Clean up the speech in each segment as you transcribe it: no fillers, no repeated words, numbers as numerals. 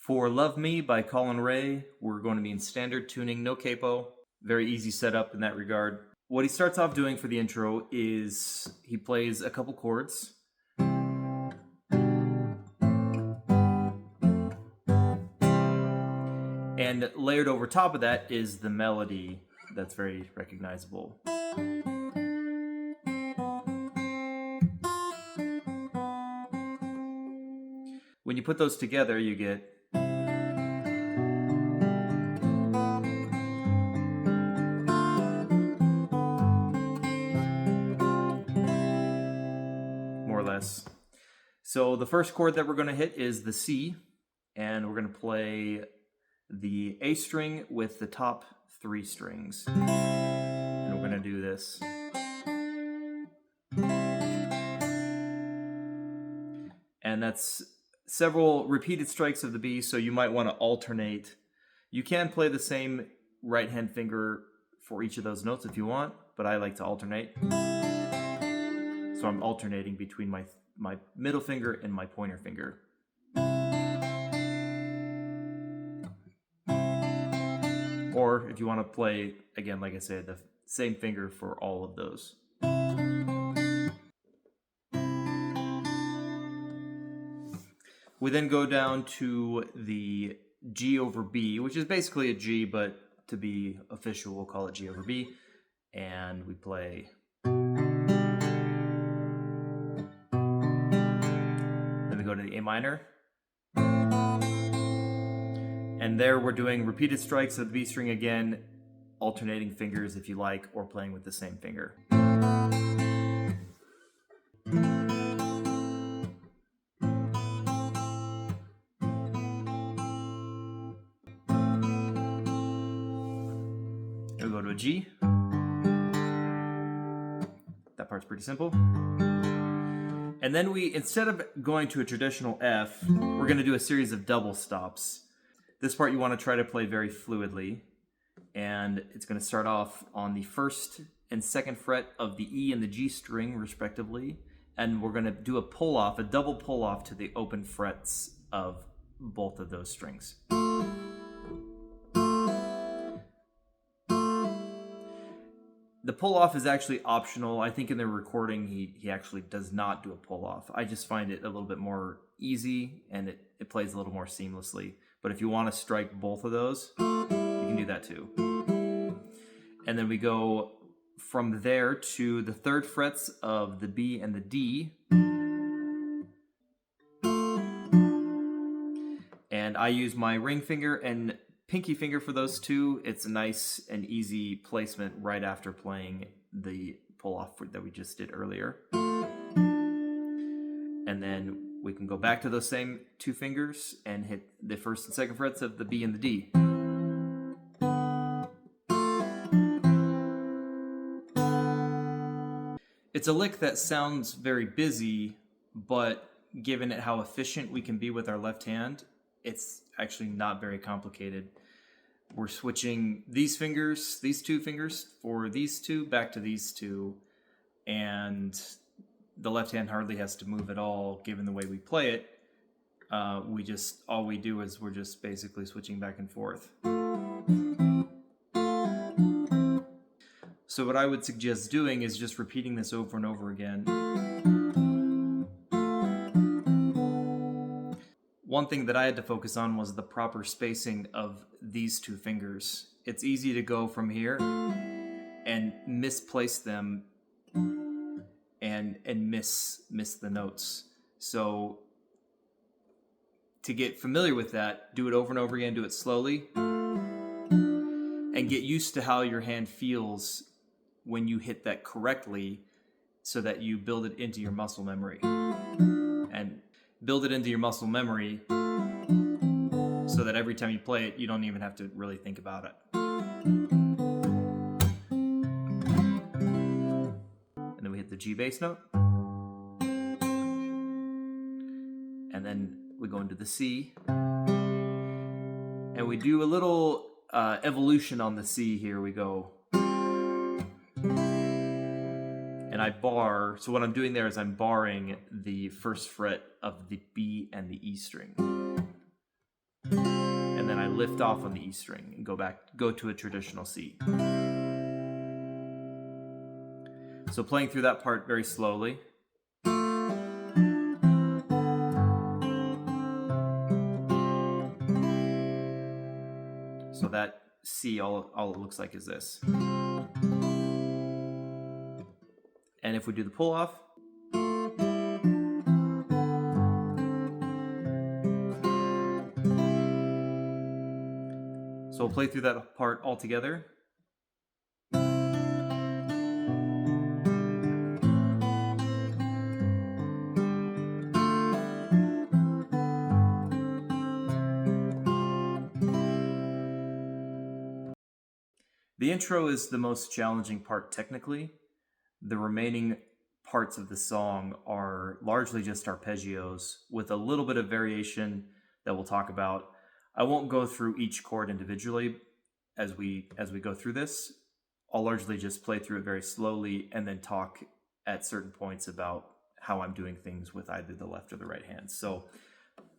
For Love Me by Colin Raye, we're going to be in standard tuning, no capo. Very easy setup in that regard. What he starts off doing for the intro is he plays a couple chords. And layered over top of that is the melody that's very recognizable. When you put those together, you get more or less. So the first chord that we're going to hit is the C, and we're going to play the A string with the top 3 strings. And we're going to do this. And that's several repeated strikes of the B, so you might want to alternate. You can play the same right hand finger for each of those notes if you want, but I like to alternate. So I'm alternating between my middle finger and my pointer finger. Or if you want to play, again, like I said, the same finger for all of those. We then go down to the G over B, which is basically a G, but to be official, we'll call it G over B. And we play. Then we go to the A minor. And there we're doing repeated strikes of the B string again, alternating fingers if you like, or playing with the same finger. Then we go to a G. That part's pretty simple. And then instead of going to a traditional F, we're going to do a series of double stops. This part you want to try to play very fluidly, and it's going to start off on the 1st and 2nd fret of the E and the G string, respectively, and we're going to do a pull-off, a double pull-off to the open frets of both of those strings. The pull-off is actually optional. I think in the recording he actually does not do a pull-off. I just find it a little bit more easy, and it plays a little more seamlessly. But if you want to strike both of those, you can do that too. And then we go from there to the 3rd frets of the B and the D. And I use my ring finger and pinky finger for those two. It's a nice and easy placement right after playing the pull-off that we just did earlier. And then we can go back to those same 2 fingers and hit the 1st and 2nd frets of the B and the D. It's a lick that sounds very busy, but given how efficient we can be with our left hand, it's actually not very complicated. We're switching these fingers, these 2 fingers, for these 2 back to these 2, and the left hand hardly has to move at all, given the way we play it. All we do is we're just basically switching back and forth. So what I would suggest doing is just repeating this over and over again. One thing that I had to focus on was the proper spacing of these 2 fingers. It's easy to go from here and misplace them and miss the notes. So to get familiar with that, do it over and over again, do it slowly, and get used to how your hand feels when you hit that correctly, so that you build it into your muscle memory. And build it into your muscle memory so that every time you play it, you don't even have to really think about it. And then we hit the G bass note. And then we go into the C. And we do a little evolution on the C here. We go. And I bar, so what I'm doing there is I'm barring the 1st fret of the B and the E string. And lift off on the E string and go to a traditional C. So playing through that part very slowly. So that C, all it looks like is this. And if we do the pull off, so we'll play through that part all together. The intro is the most challenging part technically. The remaining parts of the song are largely just arpeggios with a little bit of variation that we'll talk about. I won't go through each chord individually as we go through this. I'll largely just play through it very slowly and then talk at certain points about how I'm doing things with either the left or the right hand. So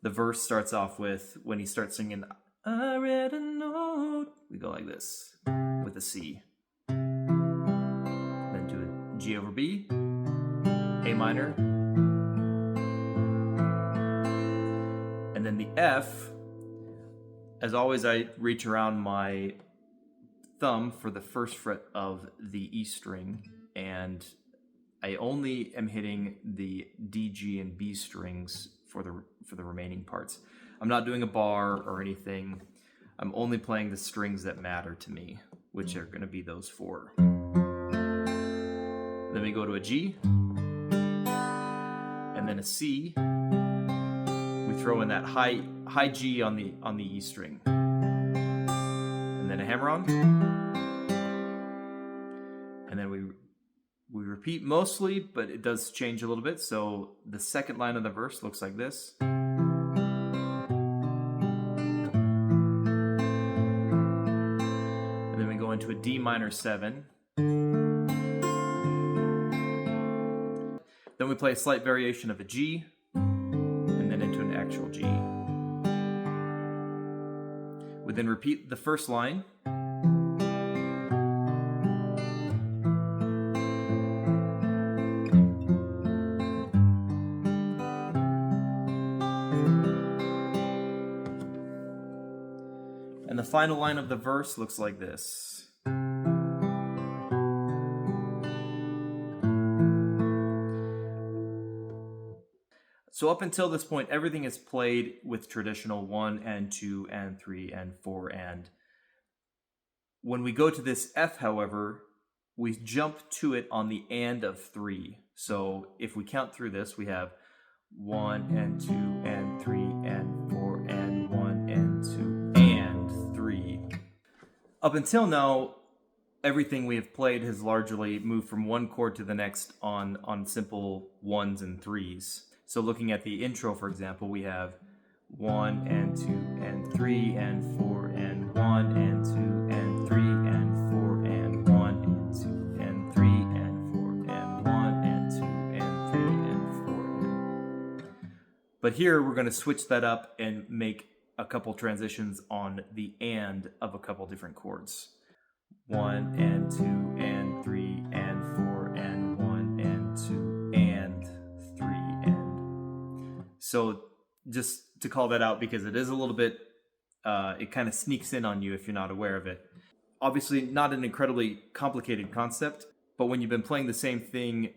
the verse starts off with, when he starts singing, I read a note, we go like this with a C. Then do a G over B, A minor, and then the F. As always, I reach around my thumb for the first fret of the E string, and I only am hitting the D, G, and B strings for the remaining parts. I'm not doing a bar or anything. I'm only playing the strings that matter to me, which are going to be those four. Then we go to a G, and then a C. We throw in that high G on the E string, and then a hammer-on, and then we repeat mostly, but it does change a little bit. So the second line of the verse looks like this. And then we go into a D minor 7. Then we play a slight variation of a G, and then into an actual G. We then repeat the first line. And the final line of the verse looks like this. So up until this point, everything is played with traditional 1 and 2 and 3 and 4 and. When we go to this F, however, we jump to it on the and of 3. So if we count through this, we have 1 and 2 and 3 and 4 and 1 and 2 and 3. Up until now, everything we have played has largely moved from one chord to the next on simple 1s and 3s. So looking at the intro, for example, we have 1 and 2 and 3 and 4 and 1 and 2 and 3 and 4 and 1 and 2 and 3 and 4 and 1 and 2 and 3 and 4 and... But here we're going to switch that up and make a couple transitions on the and of a couple different chords. 1 and 2 and 3 and 4 and 1 and 2 and 3 and... So just to call that out, because it is a little bit, it kind of sneaks in on you if you're not aware of it. Obviously not an incredibly complicated concept, but when you've been playing the same thing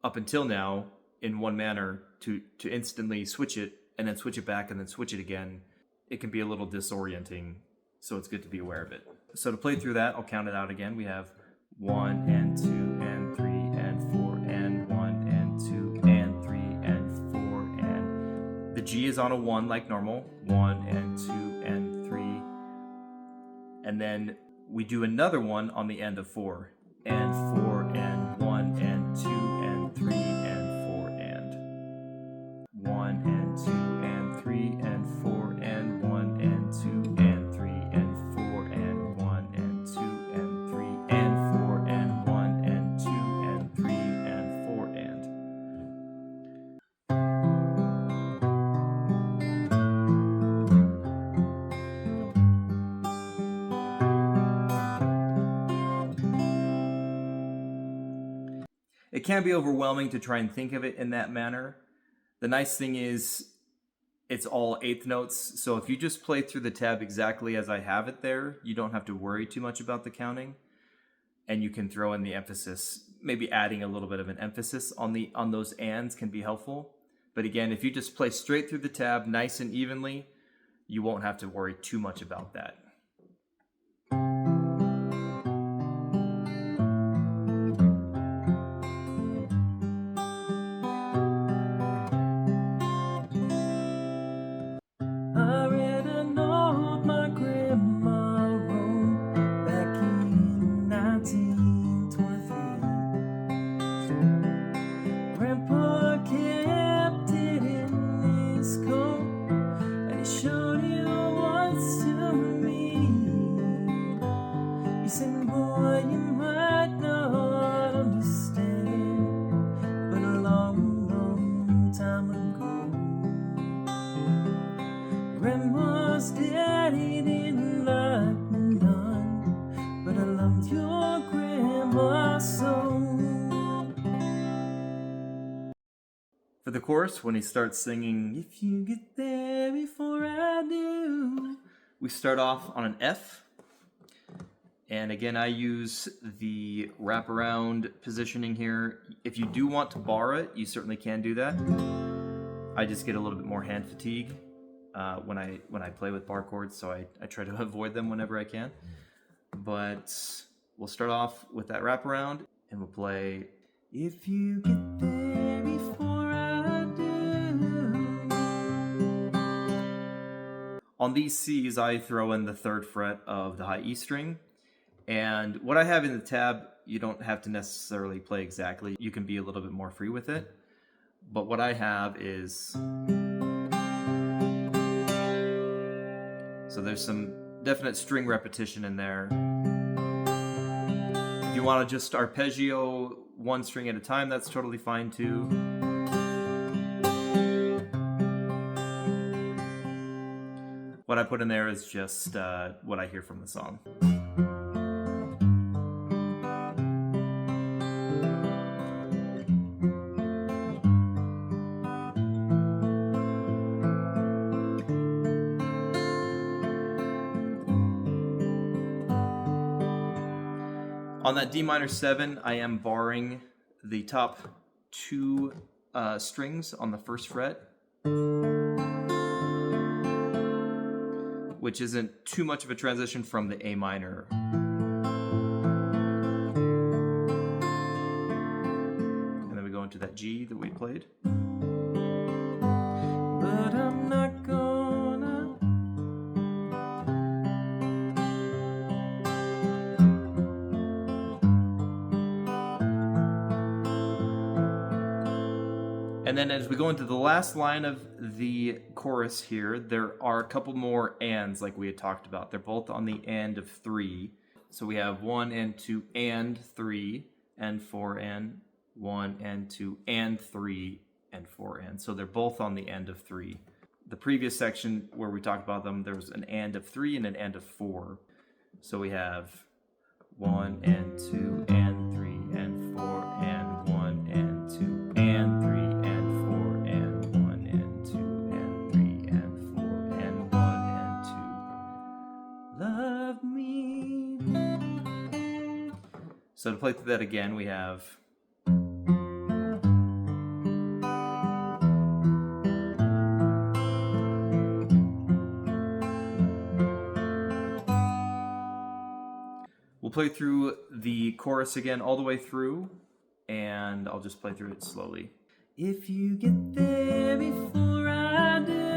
up until now in one manner, to instantly switch it and then switch it back and then switch it again, it can be a little disorienting. So it's good to be aware of it. So to play through that, I'll count it out again. We have 1 and 2 and 3 and 4 and 1 and 2 and 3 and 4 and... The G is on a 1 like normal. 1 and 2 and 3. And then we do another one on the end of 4. And 4 and 1 and 2 and 3 and 4 and... 1 and 2 and 3 and 4 and 1 and 2 and 3 and 4 and 1 and 2 and 3 and 4 and 1 and 2 and 3 and 4 and... it can be overwhelming to try and think of it in that manner. The nice thing is it's all eighth notes, so if you just play through the tab exactly as I have it there, you don't have to worry too much about the counting, and you can throw in the emphasis. Maybe adding a little bit of an emphasis on those ands can be helpful. But again, if you just play straight through the tab nice and evenly, you won't have to worry too much about that. I read a note my grandma wrote back in 1923. Grandpa kept it in his coat, and he showed it once to me. He said, boy, you might not understand, but a long, long time ago, Grandma's daddy didn't like me none, but I loved your grandma so. For the chorus, when he starts singing, if you get there before I do, we start off on an F. And again, I use the wraparound positioning here. If you do want to bar it, you certainly can do that. I just get a little bit more hand fatigue when I play with bar chords, so I try to avoid them whenever I can. But we'll start off with that wraparound, and we'll play if you get there before I do. On these C's, I throw in the 3rd fret of the high E string. And what I have in the tab, you don't have to necessarily play exactly. You can be a little bit more free with it. But what I have is... So there's some definite string repetition in there. If you want to just arpeggio one string at a time, that's totally fine too. What I put in there is just what I hear from the song. On that D minor 7, I am barring the top 2 strings on the 1st fret, which isn't too much of a transition from the A minor. And then we go into that G that we played. But I'm not gonna. And then as we go into the last line of the chorus here, there are a couple more ands like we had talked about. They're both on the and of 3. So we have 1 and 2 and 3 and 4 and 1 and 2 and 3 and 4 and. So they're both on the end of 3. The previous section where we talked about them, there was an and of 3 and an and of 4. So we have 1 and 2 and 3 and 4 and 1 and 2 and 3 and 4 and 1 and 2 and 3 and 4 and 1 and 2. Love me. So to play through that again, we have play through the chorus again all the way through, and I'll just play through it slowly. If you get there before I do.